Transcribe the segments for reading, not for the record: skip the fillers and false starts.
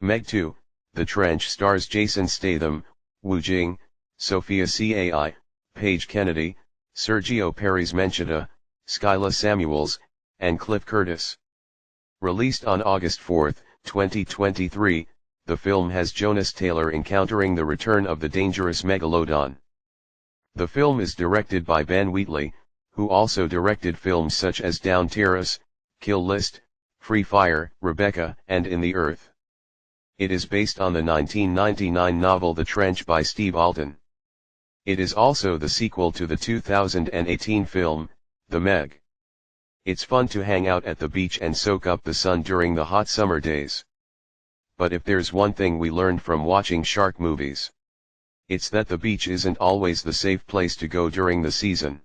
Meg 2, The Trench stars Jason Statham, Wu Jing, Sophia Cai, Paige Kennedy, Sergio Perez Mencheta, Skyla Samuels, and Cliff Curtis. Released on August 4, 2023, the film has Jonas Taylor encountering the return of the dangerous megalodon. The film is directed by Ben Wheatley, who also directed films such as Down Terrace, Kill List, Free Fire, Rebecca, and In the Earth. It is based on the 1999 novel The Trench by Steve Alten. It is also the sequel to the 2018 film, The Meg. It's fun to hang out at the beach and soak up the sun during the hot summer days. But if there's one thing we learned from watching shark movies, it's that the beach isn't always the safe place to go during the season.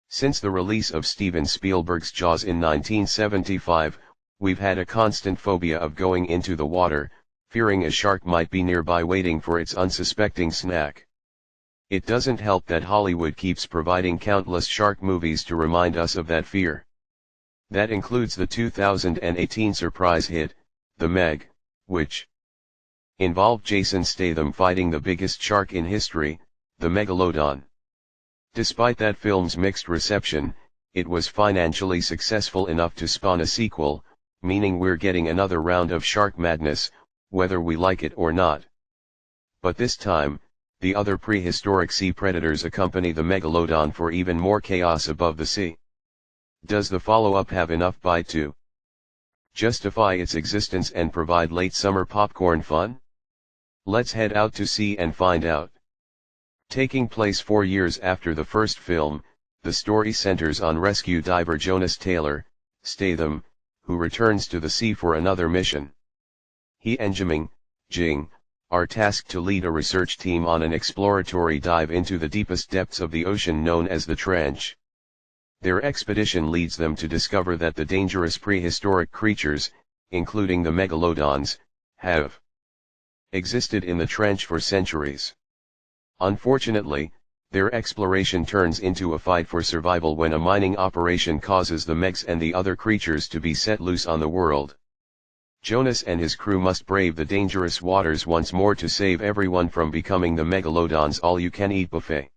Since the release of Steven Spielberg's Jaws in 1975, we've had a constant phobia of going into the water, fearing a shark might be nearby waiting for its unsuspecting snack. It doesn't help that Hollywood keeps providing countless shark movies to remind us of that fear. That includes the 2018 surprise hit, The Meg, which involved Jason Statham fighting the biggest shark in history, the Megalodon. Despite that film's mixed reception, it was financially successful enough to spawn a sequel, meaning we're getting another round of shark madness, whether we like it or not. But this time, the other prehistoric sea predators accompany the Megalodon for even more chaos above the sea. Does the follow-up have enough bite to justify its existence and provide late summer popcorn fun? Let's head out to sea and find out. Taking place 4 years after the first film, the story centers on rescue diver Jonas Taylor, Statham, who returns to the sea for another mission. He and Jing, are tasked to lead a research team on an exploratory dive into the deepest depths of the ocean known as the Trench. Their expedition leads them to discover that the dangerous prehistoric creatures, including the megalodons, have existed in the trench for centuries. Unfortunately, their exploration turns into a fight for survival when a mining operation causes the megs and the other creatures to be set loose on the world. Jonas and his crew must brave the dangerous waters once more to save everyone from becoming the megalodon's all-you-can-eat buffet.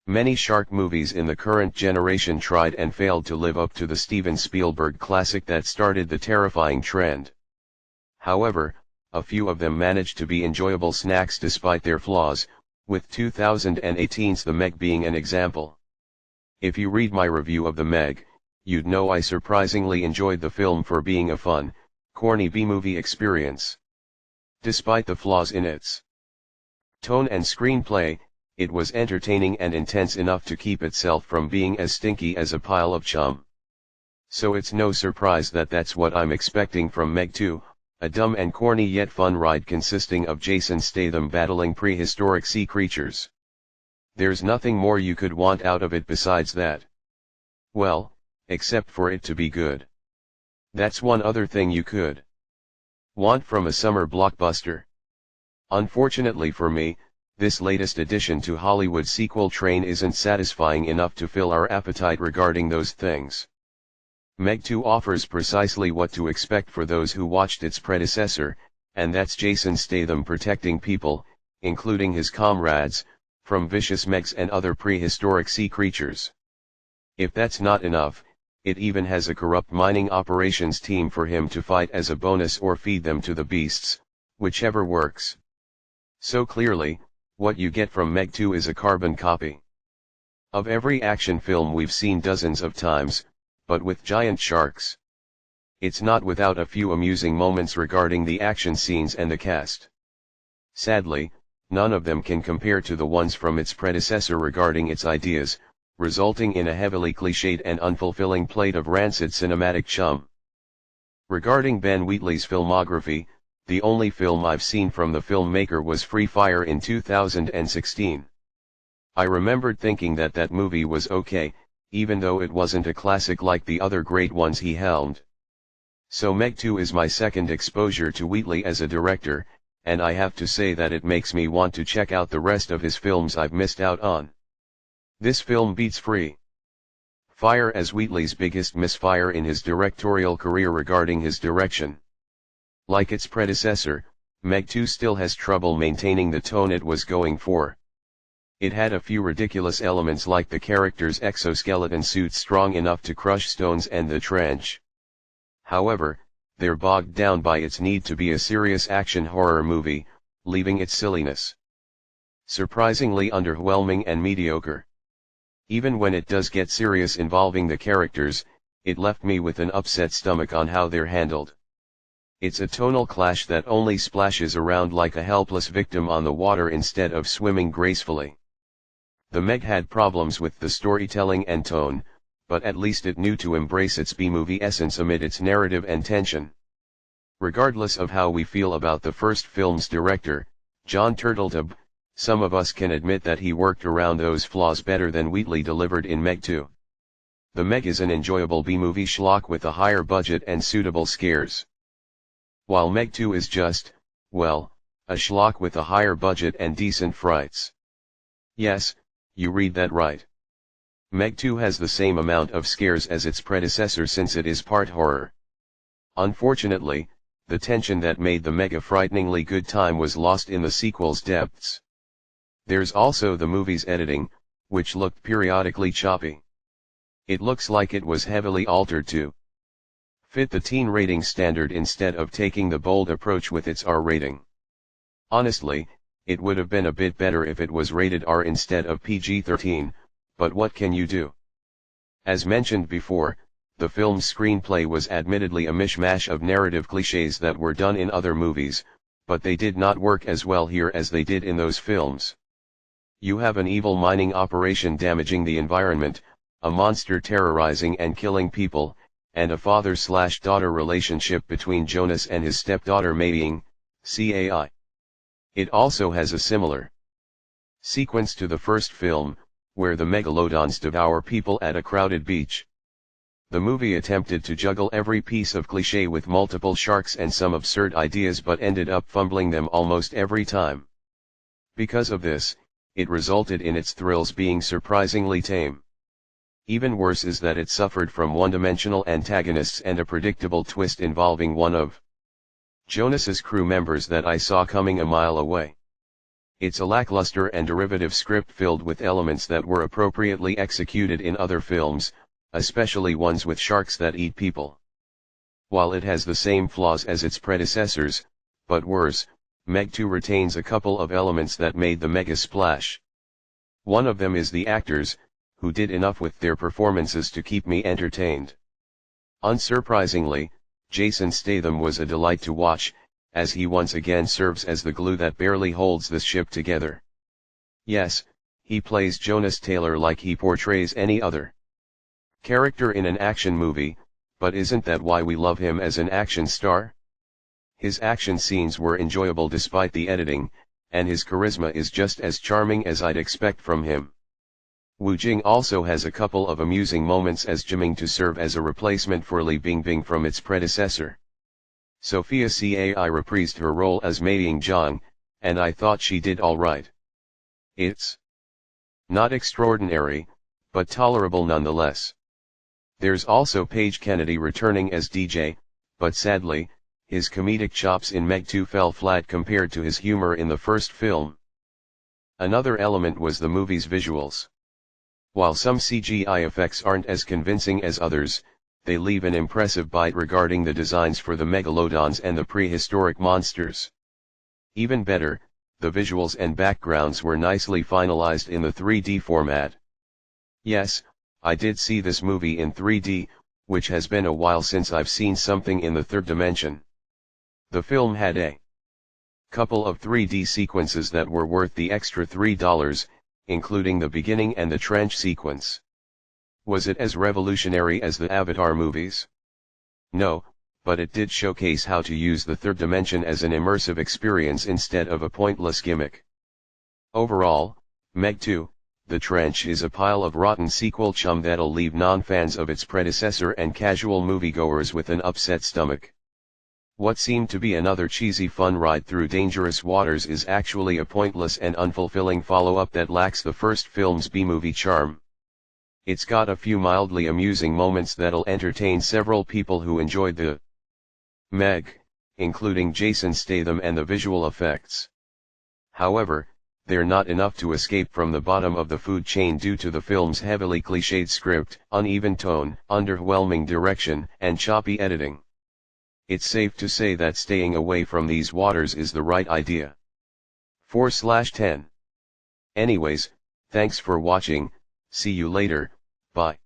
Many shark movies in the current generation tried and failed to live up to the Steven Spielberg classic that started the terrifying trend. However, a few of them managed to be enjoyable snacks despite their flaws, with 2018's The Meg being an example. If you read my review of The Meg, you'd know I surprisingly enjoyed the film for being a fun, corny B-movie experience. Despite the flaws in its tone and screenplay, it was entertaining and intense enough to keep itself from being as stinky as a pile of chum. So it's no surprise that that's what I'm expecting from Meg 2, a dumb and corny yet fun ride consisting of Jason Statham battling prehistoric sea creatures. There's nothing more you could want out of it besides that. Well, except for it to be good. That's one other thing you could want from a summer blockbuster. Unfortunately for me, this latest addition to Hollywood's sequel train isn't satisfying enough to fill our appetite regarding those things. Meg 2 offers precisely what to expect for those who watched its predecessor, and that's Jason Statham protecting people, including his comrades, from vicious megs and other prehistoric sea creatures. If that's not enough, it even has a corrupt mining operations team for him to fight as a bonus or feed them to the beasts, whichever works. So clearly, what you get from Meg 2 is a carbon copy of every action film we've seen dozens of times, but with giant sharks. It's not without a few amusing moments regarding the action scenes and the cast. Sadly, none of them can compare to the ones from its predecessor regarding its ideas, resulting in a heavily cliched and unfulfilling plate of rancid cinematic chum. Regarding Ben Wheatley's filmography, the only film I've seen from the filmmaker was Free Fire in 2016. I remembered thinking that that movie was okay, even though it wasn't a classic like the other great ones he helmed. So Meg 2 is my second exposure to Wheatley as a director, and I have to say that it makes me want to check out the rest of his films I've missed out on. This film beats Free Fire as Wheatley's biggest misfire in his directorial career regarding his direction. Like its predecessor, Meg 2 still has trouble maintaining the tone it was going for. It had a few ridiculous elements like the character's exoskeleton suits strong enough to crush stones and the trench. However, they're bogged down by its need to be a serious action horror movie, leaving its silliness surprisingly underwhelming and mediocre. Even when it does get serious involving the characters, it left me with an upset stomach on how they're handled. It's a tonal clash that only splashes around like a helpless victim on the water instead of swimming gracefully. The Meg had problems with the storytelling and tone, but at least it knew to embrace its B-movie essence amid its narrative and tension. Regardless of how we feel about the first film's director, John Turteltaub, some of us can admit that he worked around those flaws better than Wheatley delivered in Meg 2. The Meg is an enjoyable B-movie schlock with a higher budget and suitable scares. While Meg 2 is just, well, a schlock with a higher budget and decent frights. Yes, you read that right. Meg 2 has the same amount of scares as its predecessor since it is part horror. Unfortunately, the tension that made the Meg a frighteningly good time was lost in the sequel's depths. There's also the movie's editing, which looked periodically choppy. It looks like it was heavily altered to fit the teen rating standard instead of taking the bold approach with its R rating. Honestly, it would have been a bit better if it was rated R instead of PG-13, but what can you do? As mentioned before, the film's screenplay was admittedly a mishmash of narrative cliches that were done in other movies, but they did not work as well here as they did in those films. You have an evil mining operation damaging the environment, a monster terrorizing and killing people, and a father-slash-daughter relationship between Jonas and his stepdaughter mating, CAI. It also has a similar sequence to the first film, where the megalodons devour people at a crowded beach. The movie attempted to juggle every piece of cliché with multiple sharks and some absurd ideas but ended up fumbling them almost every time. Because of this, it resulted in its thrills being surprisingly tame. Even worse is that it suffered from one-dimensional antagonists and a predictable twist involving one of Jonas's crew members that I saw coming a mile away. It's a lackluster and derivative script filled with elements that were appropriately executed in other films, especially ones with sharks that eat people. While it has the same flaws as its predecessors, but worse, Meg 2 retains a couple of elements that made the mega splash. One of them is the actors, who did enough with their performances to keep me entertained. Unsurprisingly, Jason Statham was a delight to watch, as he once again serves as the glue that barely holds the ship together. Yes, he plays Jonas Taylor like he portrays any other character in an action movie, but isn't that why we love him as an action star? His action scenes were enjoyable despite the editing, and his charisma is just as charming as I'd expect from him. Wu Jing also has a couple of amusing moments as Jiming to serve as a replacement for Li Bingbing from its predecessor. Sophia Cai reprised her role as Mei Ying Zhang, and I thought she did alright. It's not extraordinary, but tolerable nonetheless. There's also Paige Kennedy returning as DJ, but sadly, his comedic chops in Meg 2 fell flat compared to his humor in the first film. Another element was the movie's visuals. While some CGI effects aren't as convincing as others, they leave an impressive bite regarding the designs for the megalodons and the prehistoric monsters. Even better, the visuals and backgrounds were nicely finalized in the 3D format. Yes, I did see this movie in 3D, which has been a while since I've seen something in the third dimension. The film had a couple of 3D sequences that were worth the extra $3, including the beginning and the trench sequence. Was it as revolutionary as the Avatar movies? No, but it did showcase how to use the third dimension as an immersive experience instead of a pointless gimmick. Overall, Meg 2, The Trench is a pile of rotten sequel chum that'll leave non-fans of its predecessor and casual moviegoers with an upset stomach. What seemed to be another cheesy fun ride through dangerous waters is actually a pointless and unfulfilling follow-up that lacks the first film's B-movie charm. It's got a few mildly amusing moments that'll entertain several people who enjoyed the Meg including Jason Statham and the visual effects. However, they're not enough to escape from the bottom of the food chain due to the film's heavily cliched script, uneven tone, underwhelming direction, and choppy editing. It's safe to say that staying away from these waters is the right idea. 4/10. Anyways, thanks for watching, see you later, bye.